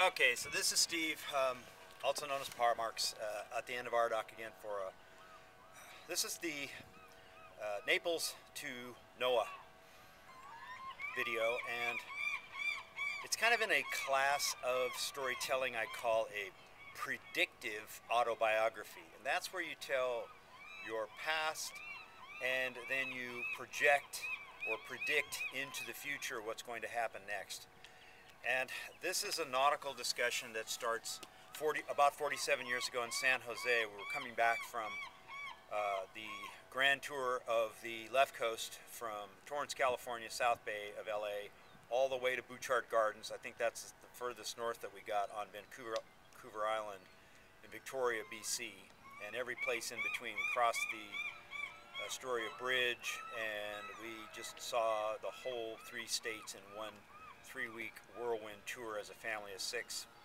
Okay, so this is Steve, also known as Pawmarks, at the end of our dock again for this is the Naples to NOAA video, and it's kind of in a class of storytelling I call a predictive autobiography, and that's where you tell your past and then you project or predict into the future what's going to happen next. And this is a nautical discussion that starts about 47 years ago in San Jose. We were coming back from the grand tour of the left coast from Torrance, California, South Bay of LA, all the way to Bouchard Gardens. I think that's the furthest north that we got on Vancouver Island in Victoria, BC. And every place in between. We crossed the Astoria Bridge, and we just saw the whole 3 states in one 3-week whirlwind tour as a family of 6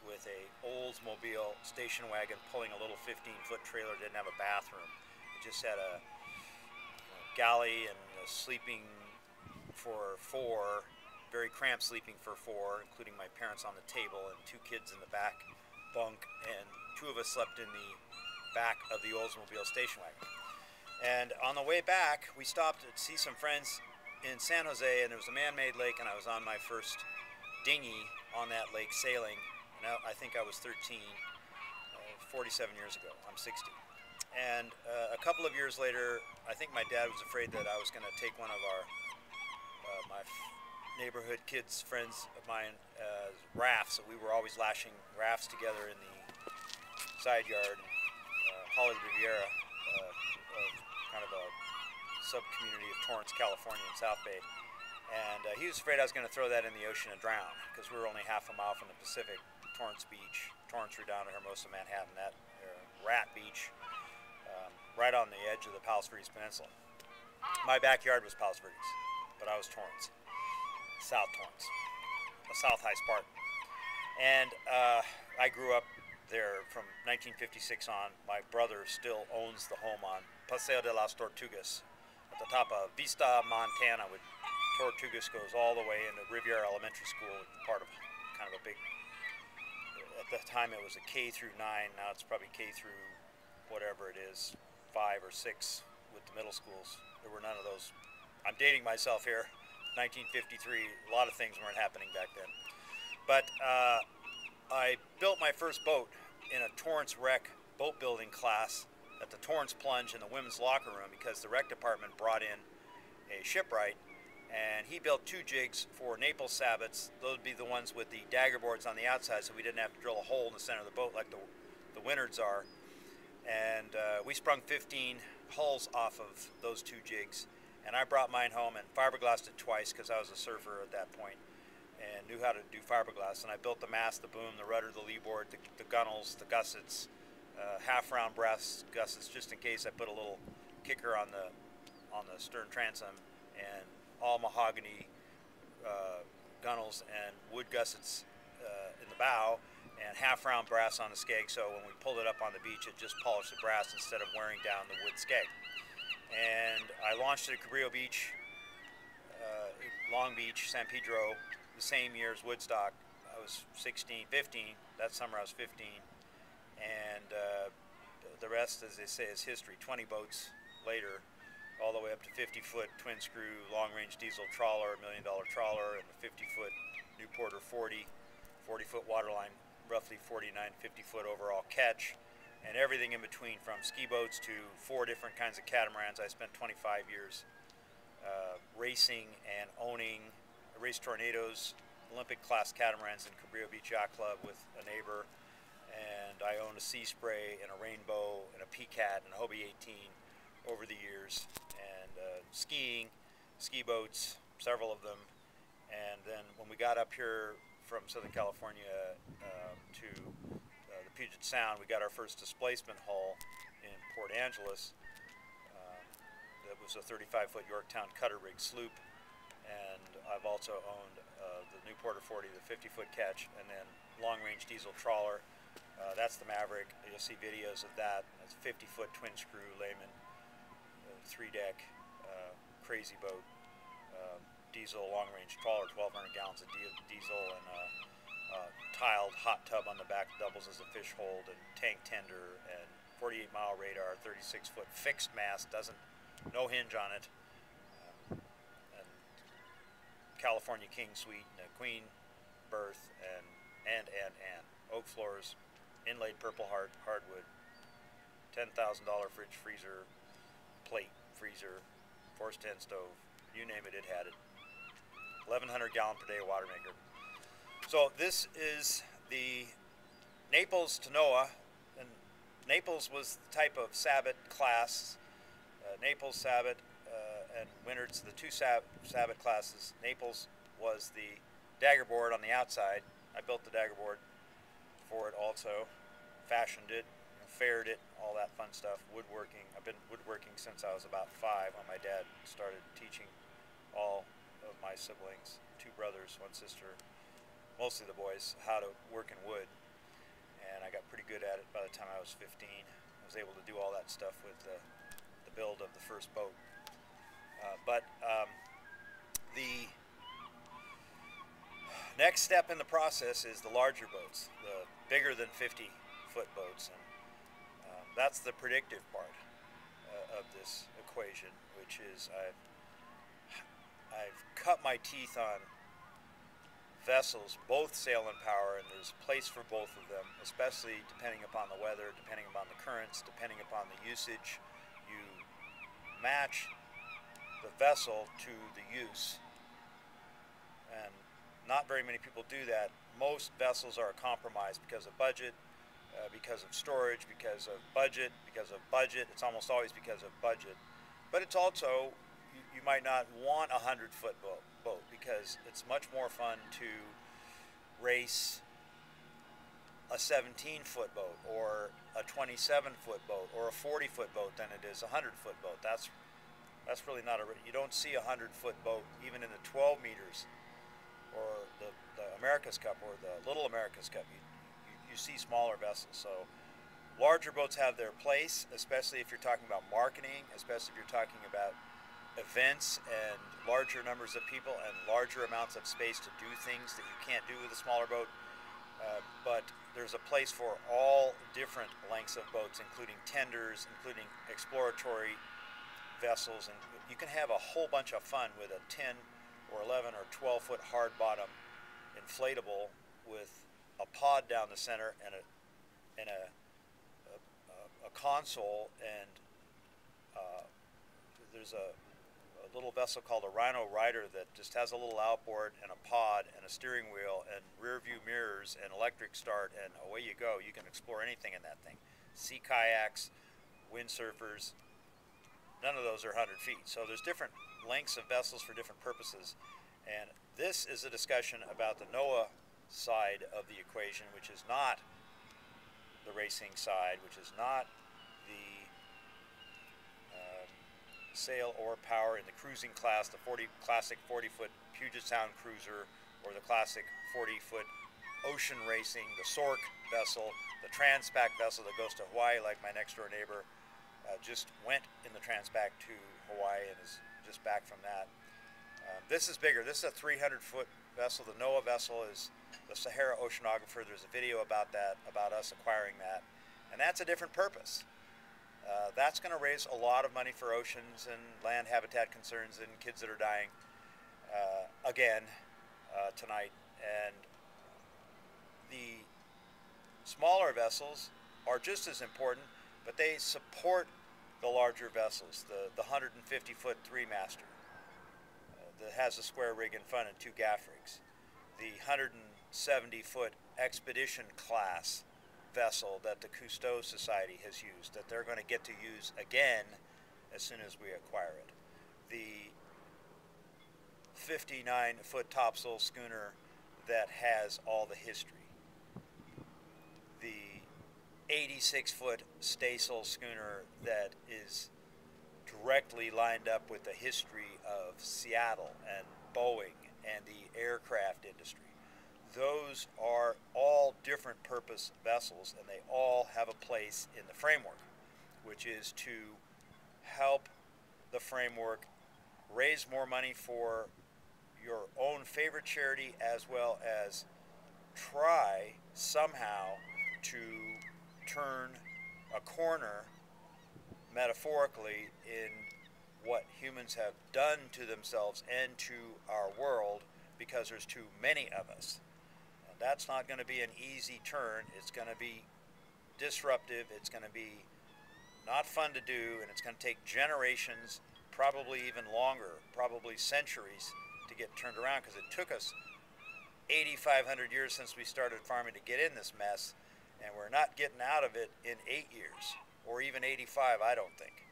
with a Oldsmobile station wagon pulling a little 15-foot trailer. Didn't have a bathroom. It just had a galley and sleeping for 4, very cramped sleeping for 4, including my parents on the table and 2 kids in the back bunk, and 2 of us slept in the back of the Oldsmobile station wagon. And on the way back, we stopped to see some friends in San Jose, and there was a man-made lake, and I was on my first dinghy on that lake sailing. And I think I was 13, 47 years ago. I'm 60. And a couple of years later, I think my dad was afraid that I was going to take one of our my neighborhood kids, friends of mine, rafts. So we were always lashing rafts together in the side yard, Holly Riviera, kind of a sub-community of Torrance, California, in South Bay. And he was afraid I was going to throw that in the ocean and drown, because we were only half a mile from the Pacific. Torrance Beach, Torrance, Redondo, Hermosa, Manhattan, that Rat Beach, right on the edge of the Palos Verdes Peninsula. My backyard was Palos Verdes, but I was Torrance, South Torrance, the South High Spartan. And I grew up there from 1956 on. My brother still owns the home on Paseo de las Tortugas at the top of Vista, Montana, with Tortugas goes all the way into Riviera Elementary School, part of kind of a big, at the time it was a K through 9, now it's probably K through whatever it is, 5 or 6 with the middle schools. There were none of those. I'm dating myself here. 1953, a lot of things weren't happening back then. But I built my first boat in a Torrance rec boat building class at the Torrance Plunge in the women's locker room, because the rec department brought in a shipwright, and he built 2 jigs for Naples sabots. Those would be the ones with the dagger boards on the outside, so we didn't have to drill a hole in the center of the boat like the Winards are. And we sprung 15 hulls off of those 2 jigs, and I brought mine home and fiberglassed it twice, because I was a surfer at that point and knew how to do fiberglass. And I built the mast, the boom, the rudder, the leeboard, the gunnels, the gussets, half-round brass gussets, just in case I put a little kicker on the stern transom, and all mahogany gunnels and wood gussets in the bow, and half-round brass on the skeg, so when we pulled it up on the beach, it just polished the brass instead of wearing down the wood skeg. And I launched it at Cabrillo Beach, Long Beach, San Pedro, the same year as Woodstock. I was 15. That summer I was 15. And the rest, as they say, is history. 20 boats later, all the way up to 50-foot twin-screw, long-range diesel trawler, $1 million trawler, and a 50-foot Newporter 40-foot waterline, roughly 49, 50-foot overall catch, and everything in between, from ski boats to 4 different kinds of catamarans. I spent 25 years racing and owning race tornadoes, Olympic-class catamarans in Cabrillo Beach Yacht Club with a neighbor, and I owned a Sea Spray and a Rainbow and a P-Cat and a Hobie 18 over the years, and skiing, ski boats, several of them. And then when we got up here from Southern California to the Puget Sound, we got our first displacement hull in Port Angeles. That was a 35-foot Yorktown cutter rig sloop, and I've also owned the Newporter 40, the 50-foot catch, and then long-range diesel trawler. That's the Maverick. You'll see videos of that. It's a 50-foot twin-screw layman, 3-deck, crazy boat, diesel long-range trawler, 1,200 gallons of diesel, and tiled hot tub on the back doubles as a fish hold, and tank tender, and 48-mile radar, 36-foot fixed mast, no hinge on it, and California King Suite, and a queen berth, and oak floors, inlaid purple hardwood, $10,000 fridge, freezer, plate, freezer, force 10 stove, you name it, it had it. 1,100 gallon per day water maker. So this is the Naples to NOAA, and Naples was the type of Sabot class. Naples, Sabot, and Wynard's the two Sabot classes. Naples was the dagger board on the outside. I built the dagger board for it also, fashioned it, faired it, all that fun stuff, woodworking. I've been woodworking since I was about 5 when my dad started teaching all of my siblings, 2 brothers, 1 sister, mostly the boys, how to work in wood. And I got pretty good at it by the time I was 15. I was able to do all that stuff with the build of the first boat. The next step in the process is the larger boats, the bigger than 50-foot boats, and that's the predictive part of this equation, which is I've cut my teeth on vessels, both sail and power, and there's a place for both of them, especially depending upon the weather, depending upon the currents, depending upon the usage. You match the vessel to the use, and not very many people do that. Most vessels are a compromise because of budget, because of storage, because of budget, It's almost always because of budget. But it's also, you might not want a 100-foot boat because it's much more fun to race a 17-foot boat or a 27-foot boat or a 40-foot boat than it is a 100-foot boat. That's really not you don't see a 100-foot boat even in the 12 meters or the America's Cup or the Little America's Cup. You see smaller vessels. So larger boats have their place, especially if you're talking about marketing, especially if you're talking about events and larger numbers of people and larger amounts of space to do things that you can't do with a smaller boat. But there's a place for all different lengths of boats, including tenders, including exploratory vessels, and you can have a whole bunch of fun with a 10 or 11 or 12-foot hard bottom inflatable with a pod down the center and a console, and there's a little vessel called a Rhino Rider that just has a little outboard and a pod and a steering wheel and rear view mirrors and electric start, and away you go. You can explore anything in that thing. Sea kayaks, windsurfers, none of those are 100 feet. So there's different lengths of vessels for different purposes, and this is a discussion about the NOAA side of the equation, which is not the racing side, which is not the sail or power in the cruising class, the classic 40-foot Puget Sound cruiser, or the classic 40-foot ocean racing, the Sork vessel, the Transpac vessel that goes to Hawaii, like my next door neighbor just went in the Transpac to Hawaii and is just back from that. This is bigger. This is a 300-foot vessel. The NOAA vessel is the Sahara Oceanographer. There's a video about that, about us acquiring that, and that's a different purpose. That's going to raise a lot of money for oceans and land habitat concerns and kids that are dying again tonight. And the smaller vessels are just as important, but they support the larger vessels, the 150-foot 3-master that has a square rig in front and 2 gaff rigs, the 170-foot expedition class vessel that the Cousteau Society has used, that they're going to get to use again as soon as we acquire it, the 59-foot topsail schooner that has all the history, the 86-foot staysail schooner that is directly lined up with the history of Seattle and Boeing and the aircraft industry. Those are all different purpose vessels, and they all have a place in the framework, which is to help the framework raise more money for your own favorite charity, as well as try somehow to turn a corner, metaphorically, in what humans have done to themselves and to our world, because there's too many of us. And that's not going to be an easy turn. It's going to be disruptive. It's going to be not fun to do, and it's going to take generations, probably even longer, probably centuries, to get turned around, because it took us 8,500 years since we started farming to get in this mess, and we're not getting out of it in 8 years, or even 85, I don't think.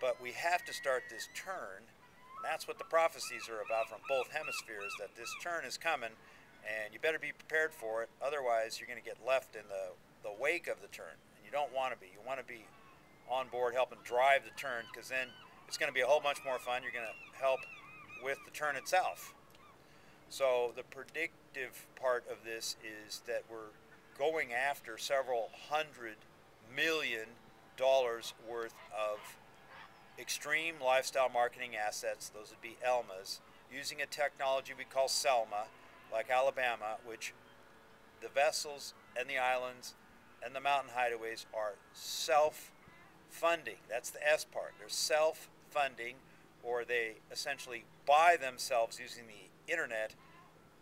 But we have to start this turn, and that's what the prophecies are about from both hemispheres, that this turn is coming, and you better be prepared for it. Otherwise, you're going to get left in the wake of the turn, and you don't want to be. You want to be on board helping drive the turn, because then it's going to be a whole bunch more fun. You're going to help with the turn itself. So the predictive part of this is that we're going after several $100 million worth of extreme lifestyle marketing assets. Those would be ELMAs, using a technology we call SELMA, like Alabama, which the vessels and the islands and the mountain hideaways are self-funding. That's the S part. They're self-funding, or they essentially buy themselves using the internet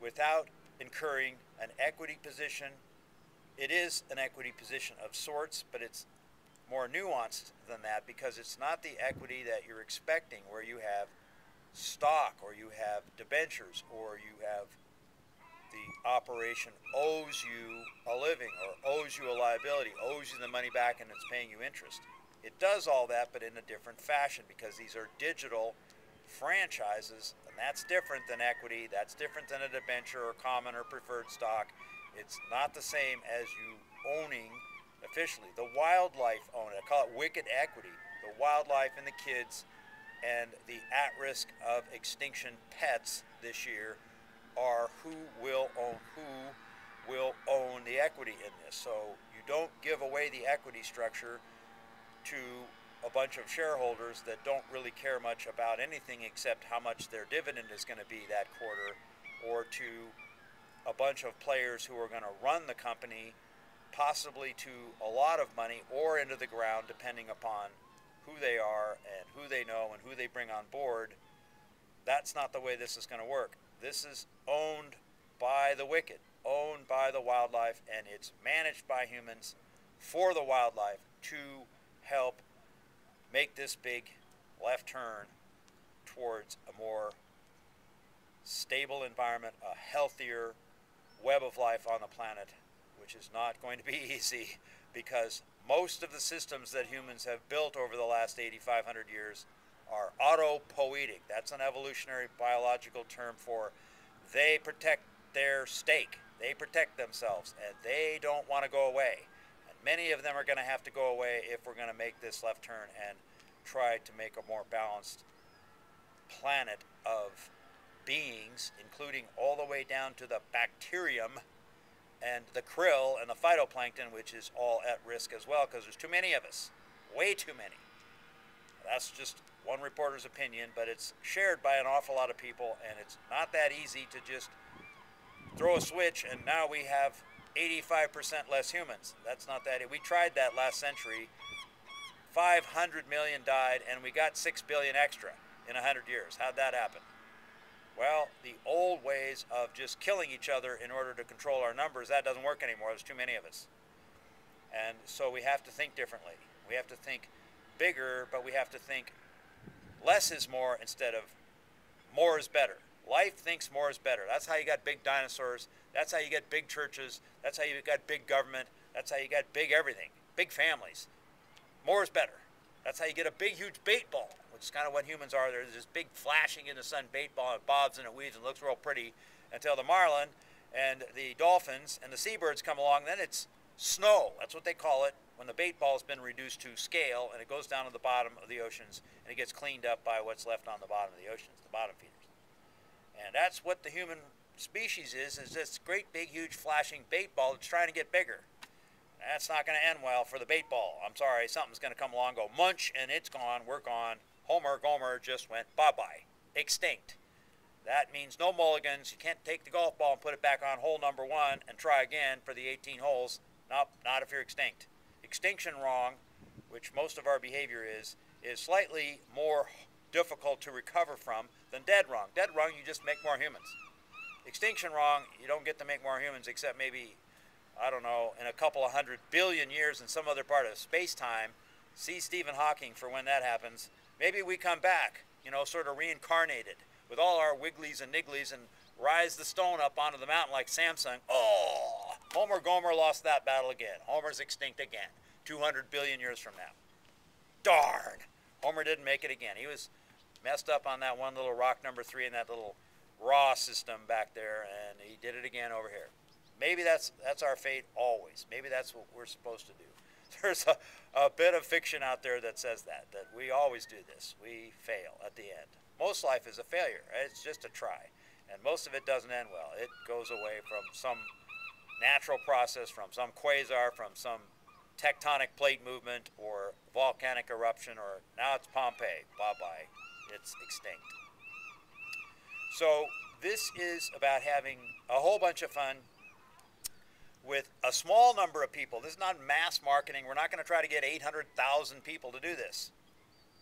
without incurring an equity position. It is an equity position of sorts, but it's more nuanced than that, because it's not the equity that you're expecting, where you have stock, or you have debentures, or you have the operation owes you a living, or owes you a liability, owes you the money back, and it's paying you interest. It does all that, but in a different fashion, because these are digital franchises, and that's different than equity. That's different than a debenture or common or preferred stock. It's not the same as you owning officially. The wildlife own it. I call it wicked equity. The wildlife and the kids and the at-risk of extinction pets this year are who will own the equity in this. So you don't give away the equity structure to a bunch of shareholders that don't really care much about anything except how much their dividend is going to be that quarter, or to a bunch of players who are going to run the company, possibly to a lot of money or into the ground, depending upon who they are and who they know and who they bring on board. That's not the way this is going to work. This is owned by the wicked, owned by the wildlife, and it's managed by humans for the wildlife to help make this big left turn towards a more stable environment, a healthier web of life on the planet, which is not going to be easy, because most of the systems that humans have built over the last 8,500 years are autopoietic. That's an evolutionary biological term for they protect their steak. They protect themselves, and they don't want to go away. And many of them are going to have to go away if we're going to make this left turn and try to make a more balanced planet of beings, including all the way down to the bacterium and the krill and the phytoplankton, which is all at risk as well, because there's too many of us, way too many. That's just one reporter's opinion, but it's shared by an awful lot of people, and it's not that easy to just throw a switch and now we have 85% less humans. That's not that. We tried that last century. 500 million died, and we got 6 billion extra in 100 years. How'd that happen? Well, the old ways of just killing each other in order to control our numbers, that doesn't work anymore. There's too many of us. And so we have to think differently. We have to think bigger, but we have to think less is more instead of more is better. Life thinks more is better. That's how you got big dinosaurs. That's how you get big churches. That's how you got big government. That's how you got big everything, big families. More is better. That's how you get a big, huge bait ball, which is kind of what humans are. There's this big flashing in the sun bait ball, and it bobs and it weaves and looks real pretty until the marlin and the dolphins and the seabirds come along. Then it's snow. That's what they call it when the bait ball has been reduced to scale, and it goes down to the bottom of the oceans, and it gets cleaned up by what's left on the bottom of the oceans, the bottom feeders. And that's what the human species is this great, big, huge, flashing bait ball that's trying to get bigger. That's not going to end well for the bait ball. I'm sorry, something's going to come along, go munch, and it's gone, we're gone. Homer, Gomer just went bye-bye, extinct. That means no mulligans. You can't take the golf ball and put it back on hole number 1 and try again for the 18 holes. Nope, not if you're extinct. Extinction wrong, which most of our behavior is slightly more difficult to recover from than dead wrong. Dead wrong, you just make more humans. Extinction wrong, you don't get to make more humans except maybe, I don't know, in a couple of 100 billion years in some other part of space-time. See Stephen Hawking for when that happens. Maybe we come back, you know, sort of reincarnated with all our wigglies and nigglies and rise the stone up onto the mountain like Samsung. Oh, Homer Gomer lost that battle again. Homer's extinct again, 200 billion years from now. Darn! Homer didn't make it again. He was messed up on that one little rock number 3 in that little raw system back there, and he did it again over here. Maybe that's our fate always. Maybe that's what we're supposed to do. There's a bit of fiction out there that says that we always do this. We fail at the end. Most life is a failure. Right? It's just a try. And most of it doesn't end well. It goes away from some natural process, from some quasar, from some tectonic plate movement or volcanic eruption, or now it's Pompeii. Bye-bye. It's extinct. So this is about having a whole bunch of fun with a small number of people. This is not mass marketing. We're not going to try to get 800,000 people to do this.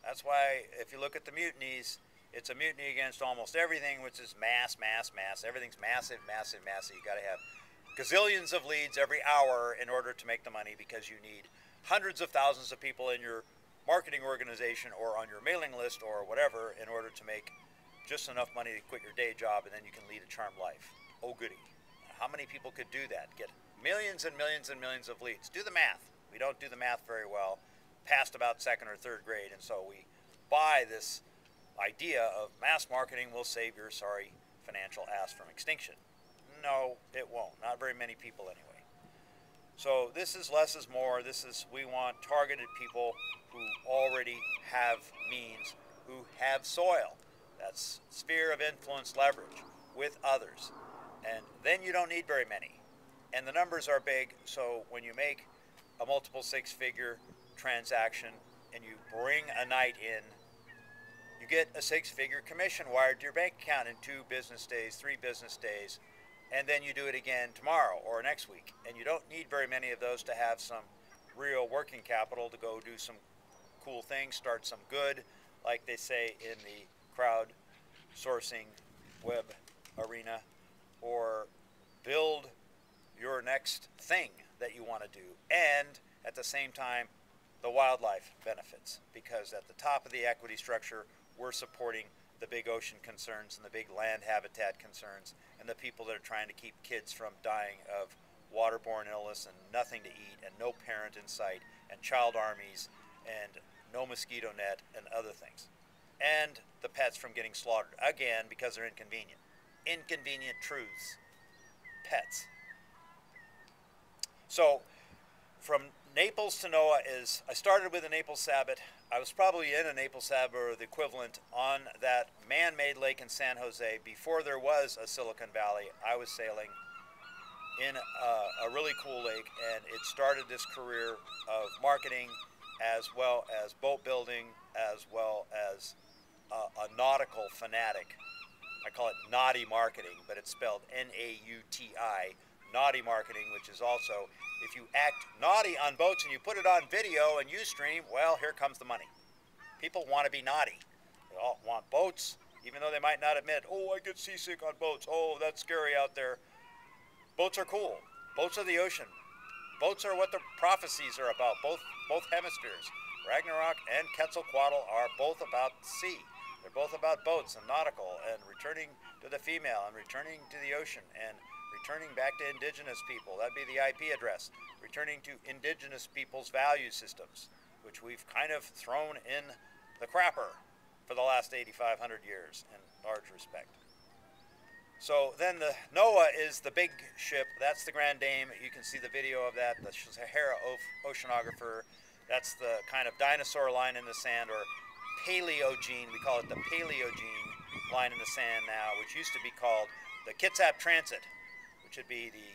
That's why if you look at the mutinies, it's a mutiny against almost everything, which is mass, mass, mass. Everything's massive, massive, massive. You got to have gazillions of leads every hour in order to make the money, because you need hundreds of thousands of people in your marketing organization or on your mailing list or whatever in order to make just enough money to quit your day job, and then you can lead a charmed life. Oh, goody. How many people could do that? Get millions and millions and millions of leads. Do the math. We don't do the math very well past about 2nd or 3rd grade, and so we buy this idea of mass marketing will save your sorry financial ass from extinction. No, it won't. Not very many people anyway. So this is less is more. We want targeted people who already have means, who have soil. That's sphere of influence leverage with others. And then you don't need very many. And the numbers are big, so when you make a multiple 6-figure transaction and you bring a night in, you get a 6-figure commission wired to your bank account in 2 business days, 3 business days, and then you do it again tomorrow or next week. And you don't need very many of those to have some real working capital to go do some cool things, start some good, like they say in the crowd sourcing web arena, or build your next thing that you want to do. And at the same time, the wildlife benefits, because at the top of the equity structure, we're supporting the big ocean concerns and the big land habitat concerns and the people that are trying to keep kids from dying of waterborne illness and nothing to eat and no parent in sight and child armies and no mosquito net and other things. And the pets from getting slaughtered, again, because they're inconvenient. Inconvenient truths. Pets. So, from Naples to NOAA I started with a Naples Sabbat. I was probably in a Naples Sabbat or the equivalent on that man-made lake in San Jose. Before there was a Silicon Valley, I was sailing in a really cool lake, and it started this career of marketing as well as boat building, as well as a nautical fanatic. I call it naughty marketing, but it's spelled N-A-U-T-I, naughty marketing, which is also, if you act naughty on boats and you put it on video and Ustream, well, here comes the money. People want to be naughty. They all want boats, even though they might not admit, oh, I get seasick on boats. Oh, that's scary out there. Boats are cool. Boats are the ocean. Boats are what the prophecies are about, both hemispheres. Ragnarok and Quetzalcoatl are both about the sea. They're both about boats and nautical and returning to the female and returning to the ocean and returning back to indigenous people. That'd be the IP address. Returning to indigenous people's value systems, which we've kind of thrown in the crapper for the last 8,500 years in large respect. So then the NOAA is the big ship. That's the Grand Dame. You can see the video of that, the Sahara oceanographer. That's the kind of dinosaur line in the sand, or Paleogene. We call it the Paleogene line in the sand now, which used to be called the Kitsap Transit, which would be the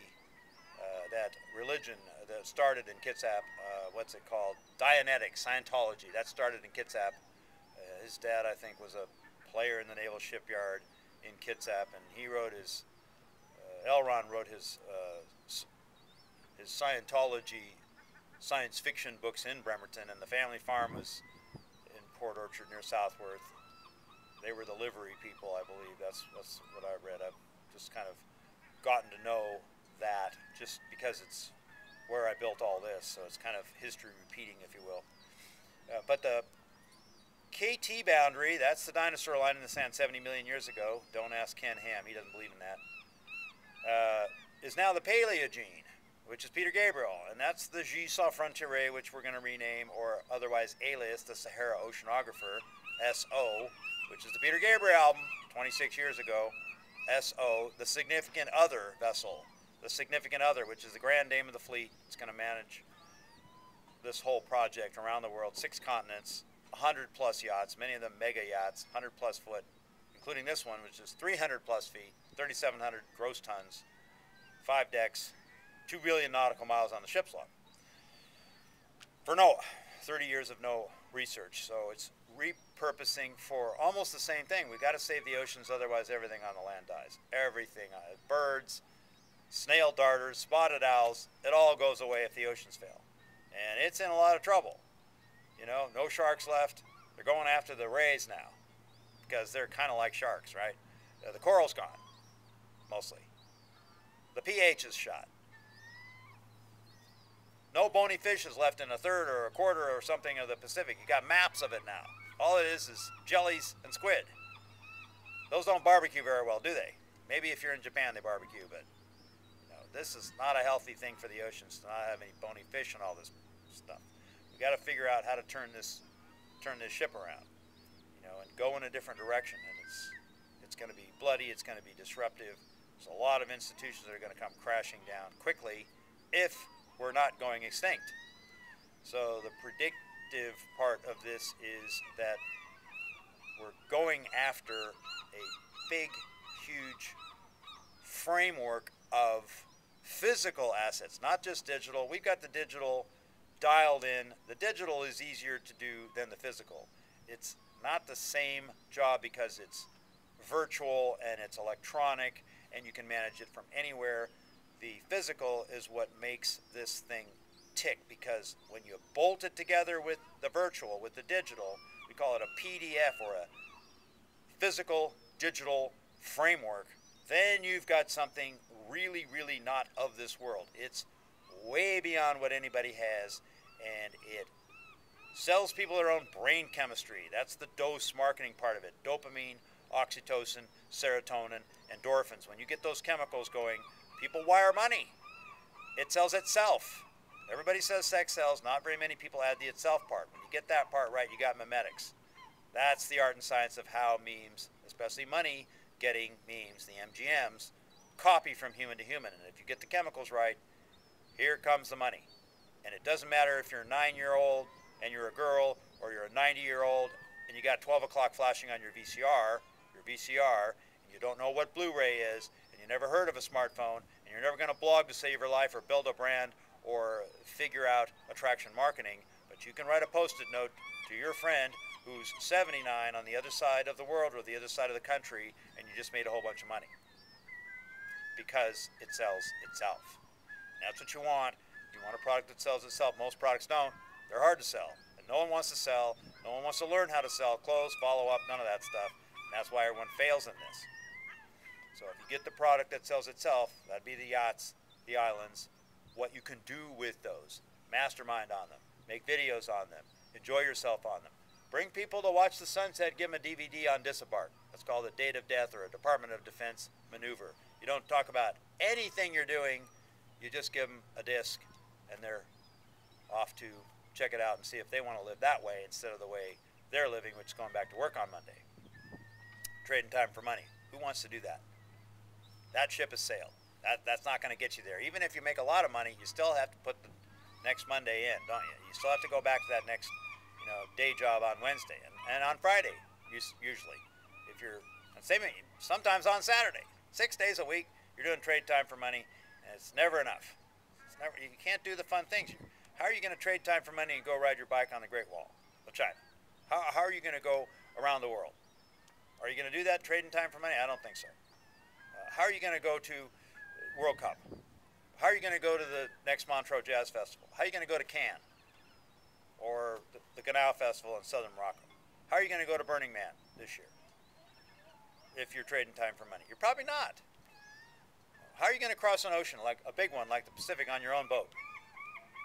that religion that started in Kitsap. What's it called? Dianetics, Scientology. That started in Kitsap. His dad, I think, was a player in the naval shipyard in Kitsap, and he wrote his, L. Ron wrote his Scientology science fiction books in Bremerton, and the family farm was in Port Orchard near Southworth. They were the livery people, I believe. That's what I read. I've just kind of gotten to know that just because it's where I built all this, so it's kind of history repeating, if you will. But the KT boundary, that's the dinosaur line in the sand 70 million years ago. Don't ask Ken Ham, he doesn't believe in that. Is now the Paleogene, which is Peter Gabriel, and that's the Jigsaw Frontiere, which we're going to rename, or otherwise alias, the Sahara Oceanographer, SO, which is the Peter Gabriel album, 26 years ago. SO, the Significant Other vessel. The Significant Other, which is the grand dame of the fleet. It's going to manage this whole project around the world, 6 continents, 100 plus yachts, many of them mega yachts, 100 plus foot, including this one, which is 300 plus feet, 3,700 gross tons, 5 decks, 2 billion nautical miles on the ship's log. For NOAA, 30 years of NOAA research, so it's repurposing for almost the same thing. We've got to save the oceans, otherwise everything on the land dies. Everything, birds, snail darters, spotted owls, it all goes away if the oceans fail. And it's in a lot of trouble. You know, no sharks left. They're going after the rays now because they're kind of like sharks, right? The coral's gone, mostly. The pH is shot. No bony fish is left in a third or a quarter or something of the Pacific. You got maps of it now. All it is jellies and squid. Those don't barbecue very well, do they? Maybe if you're in Japan they barbecue, but you know, this is not a healthy thing for the oceans to not have any bony fish and all this stuff. We got to figure out how to turn this ship around, you know, and go in a different direction. And it's going to be bloody. It's going to be disruptive. There's a lot of institutions that are going to come crashing down quickly if we're not going extinct. So the predictive part of this is that we're going after a big, huge framework of physical assets, not just digital. We've got the digital dialed in. The digital is easier to do than the physical. It's not the same job because it's virtual and it's electronic and you can manage it from anywhere. The physical is what makes this thing tick, because when you bolt it together with the virtual, with the digital, we call it a PDF, or a physical digital framework, then you've got something really, really not of this world. It's way beyond what anybody has, and it sells people their own brain chemistry. That's the dose marketing part of it. Dopamine, oxytocin, serotonin, endorphins. When you get those chemicals going, people wire money. It sells itself. Everybody says sex sells. Not very many people add the itself part. When you get that part right, you got memetics. That's the art and science of how memes, especially money getting memes, the MGMs, copy from human to human. And if you get the chemicals right, here comes the money. And it doesn't matter if you're a 9-year-old and you're a girl, or you're a 90-year-old and you got 12 o'clock flashing on your VCR, and you don't know what Blu-ray is, and you never heard of a smartphone, and you're never going to blog to save your life or build a brand or figure out attraction marketing, but you can write a post-it note to your friend who's 79 on the other side of the world or the other side of the country, and you just made a whole bunch of money because it sells itself. And that's what you want. You want a product that sells itself. Most products don't. They're hard to sell, and no one wants to sell. No one wants to learn how to sell, close, follow up, none of that stuff. And that's why everyone fails in this. So if you get the product that sells itself, that'd be the yachts, the islands, what you can do with those. Mastermind on them. Make videos on them. Enjoy yourself on them. Bring people to watch the sunset, give them a DVD on disembark. That's called a date of death or a Department of Defense maneuver. You don't talk about anything you're doing. You just give them a disc, and they're off to check it out and see if they want to live that way instead of the way they're living, which is going back to work on Monday. Trading time for money. Who wants to do that? That ship has sailed. That's not going to get you there. Even if you make a lot of money, you still have to put the next Monday in, don't you? You still have to go back to that next, day job on Wednesday and on Friday, usually. If you're, sometimes on Saturday. 6 days a week, you're doing trade time for money, and it's never enough. You can't do the fun things. How are you going to trade time for money and go ride your bike on the Great Wall of China? How are you going to go around the world? Are you going to do that, trading time for money? I don't think so. How are you going to go to World Cup? How are you going to go to the next Montreux Jazz Festival? How are you going to go to Cannes or the Canal Festival in southern Morocco? How are you going to go to Burning Man this year if you're trading time for money? You're probably not. How are you going to cross an ocean, like a big one like the Pacific, on your own boat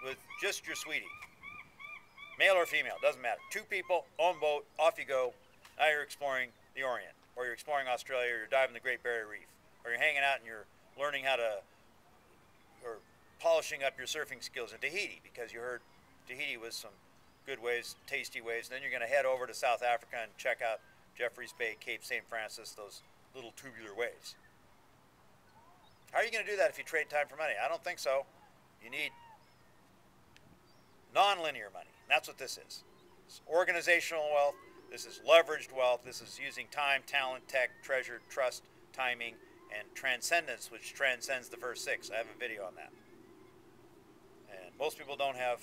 with just your sweetie? Male or female, doesn't matter. Two people, own boat, off you go. Now you're exploring the Orient, or you're exploring Australia, or you're diving the Great Barrier Reef, or you're hanging out and you're learning how to, or polishing up your surfing skills in Tahiti because you heard Tahiti was some good waves, tasty waves. And then you're going to head over to South Africa and check out Jeffreys Bay, Cape St. Francis, those little tubular waves. How are you going to do that if you trade time for money? I don't think so. You need non-linear money. And that's what this is. It's organizational wealth. This is leveraged wealth. This is using time, talent, tech, treasure, trust, timing, and transcendence, which transcends the first six. I have a video on that. And most people don't have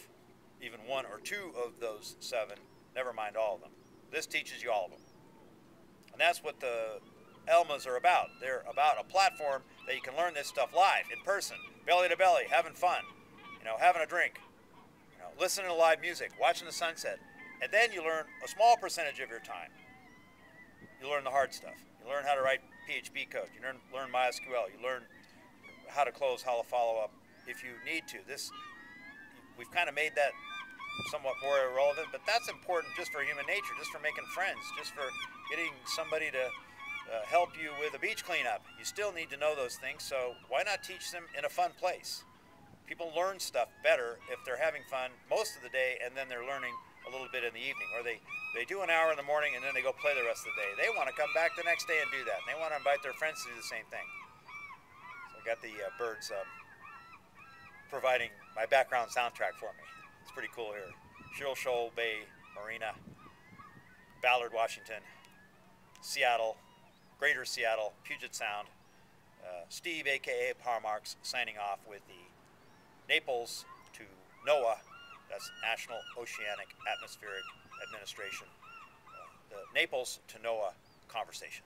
even one or two of those seven, never mind all of them. This teaches you all of them. And that's what the ELMAs are about. They're about a platform that you can learn this stuff live, in person, belly to belly, having fun, having a drink, listening to live music, watching the sunset. And then you learn a small percentage of your time. You learn the hard stuff. You learn how to write PHP code. You learn MySQL. You learn how to close, how to follow up if you need to. We've kind of made that somewhat more irrelevant, but that's important just for human nature, just for making friends, just for getting somebody to help you with a beach cleanup. You still need to know those things, so why not teach them in a fun place? People learn stuff better if they're having fun most of the day, and then they're learning a little bit in the evening, or they do an hour in the morning and then they go play the rest of the day. They want to come back the next day and do that, and they want to invite their friends to do the same thing. So I got the birds providing my background soundtrack for me. It's pretty cool here. Shoal Bay Marina, Ballard, Washington, Seattle, Greater Seattle, Puget Sound. Steve, aka Pawmarks, signing off with the Naples to NOAA, that's National Oceanic Atmospheric Administration, the Naples to NOAA conversation.